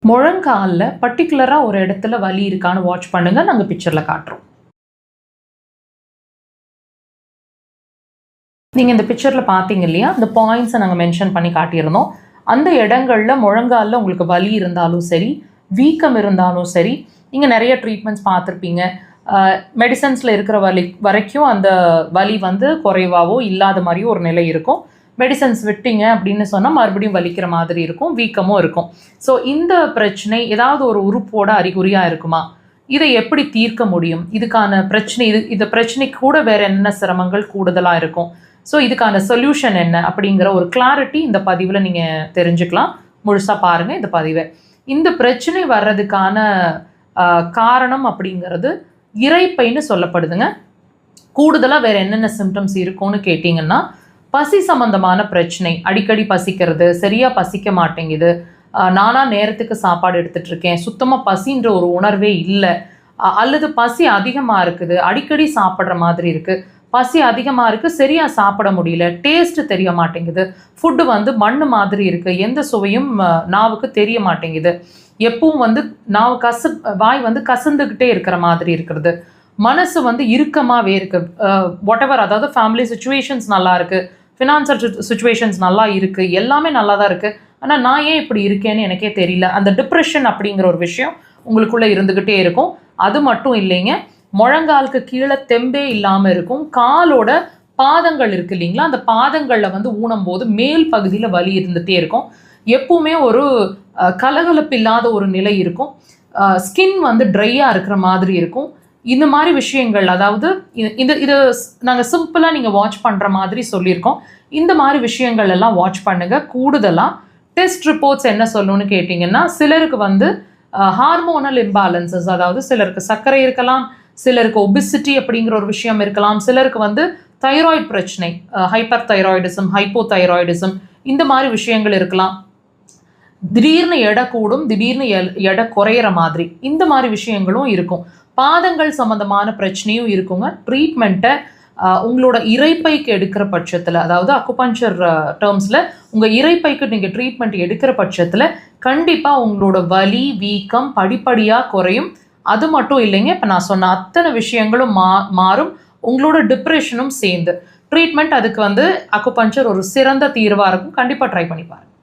முழங்கால்ல பர்டிகுலரா ஒரு இடத்துல வலி இருக்கான்னு வாட்ச் பண்ணுங்க. நாங்க பிக்சர்ல காட்டுறோம். நீங்க இந்த பிக்சர்ல பார்த்தீங்க இல்லையா? அந்த பாயிண்ட்ஸை நாங்க மென்ஷன் பண்ணி காட்டியிருந்தோம். அந்த இடங்கள்ல முழங்கால்ல உங்களுக்கு வலி இருந்தாலும் சரி, வீக்கம் இருந்தாலும் சரி, நீங்க நிறைய ட்ரீட்மெண்ட்ஸ் பார்த்துருப்பீங்க. மெடிசன்ஸில் இருக்கிற வரைக்கும் அந்த வலி வந்து குறைவாவோ இல்லாத மாதிரியோ ஒரு நிலை இருக்கும். மெடிசன்ஸ் விட்டீங்க அப்படின்னு சொன்னால் மறுபடியும் வலிக்கிற மாதிரி இருக்கும், வீக்கமும் இருக்கும். ஸோ இந்த பிரச்சனை ஏதாவது ஒரு உறுப்போட அறிகுறியாக இருக்குமா? இதை எப்படி தீர்க்க முடியும்? இதுக்கான பிரச்சனை இந்த பிரச்சனைக்கு கூட வேற என்ன சிரமங்கள் கூடுதலாக இருக்கும்? ஸோ இதுக்கான சொல்யூஷன் என்ன அப்படிங்கிற ஒரு கிளாரிட்டி இந்த பதிவில் நீங்கள் தெரிஞ்சுக்கலாம். முழுசாக பாருங்கள் இந்த பதிவை. இந்த பிரச்சனை வர்றதுக்கான காரணம் அப்படிங்கிறது இரைப்பைன்னு சொல்லப்படுதுங்க. கூடுதலாக வேறு என்னென்ன சிம்டம்ஸ் இருக்கும்னு கேட்டிங்கன்னா, பசி சம்பந்தமான பிரச்சனை, அடிக்கடி பசிக்கிறது, சரியாக பசிக்க மாட்டேங்குது, நானாக நேரத்துக்கு சாப்பாடு எடுத்துகிட்டு இருக்கேன், சுத்தமாக பசின்ற ஒரு உணர்வே இல்லை, அல்லது பசி அதிகமாக இருக்குது, அடிக்கடி சாப்பிட்ற மாதிரி இருக்குது, பசி அதிகமாக இருக்குது, சரியாக சாப்பிட முடியல, டேஸ்ட்டு தெரிய மாட்டேங்குது, ஃபுட்டு வந்து மண் மாதிரி இருக்குது, எந்த சுவையும் நாவுக்கு தெரிய மாட்டேங்குது, எப்பவும் வந்து வாய் வந்து கசந்துக்கிட்டே இருக்கிற மாதிரி இருக்கிறது, மனசு வந்து இறுக்கமாகவே இருக்குது, வாட்டெவர், அதாவது ஃபேமிலி சுச்சுவேஷன்ஸ் நல்லா இருக்குது, ஃபினான்சியல் சுச்சுவேஷன்ஸ் நல்லா இருக்குது, எல்லாமே நல்லா தான் இருக்குது, ஆனால் நான் ஏன் இப்படி இருக்கேன்னு எனக்கே தெரியல, அந்த டிப்ரெஷன் அப்படிங்கிற ஒரு விஷயம் உங்களுக்குள்ளே இருந்துக்கிட்டே இருக்கும். அது மட்டும் இல்லைங்க, முழங்காலுக்கு கீழே தெம்பே இல்லாமல் இருக்கும், காலோட பாதங்கள் இருக்குது இல்லைங்களா, அந்த பாதங்களில் வந்து ஊனும் போது மேல் பகுதியில் வலி இருந்துகிட்டே இருக்கும், எப்பவுமே ஒரு கலகலப்பு இல்லாத ஒரு நிலை இருக்கும், ஸ்கின் வந்து ட்ரையாக இருக்கிற மாதிரி இருக்கும். இந்த மாதிரி விஷயங்கள், அதாவது இது நாங்கள் சிம்பிளாக நீங்கள் வாட்ச் பண்ணுற மாதிரி சொல்லியிருக்கோம். இந்த மாதிரி விஷயங்கள் எல்லாம் வாட்ச் பண்ணுங்கள். கூடுதலாக டெஸ்ட் ரிப்போர்ட்ஸ் என்ன சொல்லணும்னு கேட்டிங்கன்னா, சிலருக்கு வந்து ஹார்மோனல் இம்பேலன்சஸ், அதாவது சிலருக்கு சர்க்கரை இருக்கலாம், சிலருக்கு ஒபிசிட்டி அப்படிங்கிற ஒரு விஷயம் இருக்கலாம், சிலருக்கு வந்து தைராய்டு பிரச்சனை, ஹைப்பர் தைராய்டிசம், ஹைப்போ தைராய்டிசம், இந்த மாதிரி விஷயங்கள் இருக்கலாம். திடீர்னு எடை கூடும், திடீர்னு எடை குறையிற மாதிரி இந்த மாதிரி விஷயங்களும் இருக்கும். பாதங்கள் சம்மந்தமான பிரச்சனையும் இருக்குங்க. ட்ரீட்மெண்ட்டை உங்களோட இரைப்பைக்கு எடுக்கிற பட்சத்தில், அதாவது அக்குபஞ்சர் டேர்ம்ஸில் உங்கள் இரைப்பைக்கு நீங்கள் ட்ரீட்மெண்ட் எடுக்கிற பட்சத்தில் கண்டிப்பாக உங்களோட வலி, வீக்கம் படிப்படியாக குறையும். அது மட்டும் இல்லைங்க, இப்போ நான் சொன்ன அத்தனை விஷயங்களும் மாறும். உங்களோட டிப்ரெஷனும் சேர்ந்து ட்ரீட்மெண்ட், அதுக்கு வந்து அக்குபஞ்சர் ஒரு சிறந்த தீர்வாக இருக்கும். கண்டிப்பாக ட்ரை பண்ணி பாருங்கள்.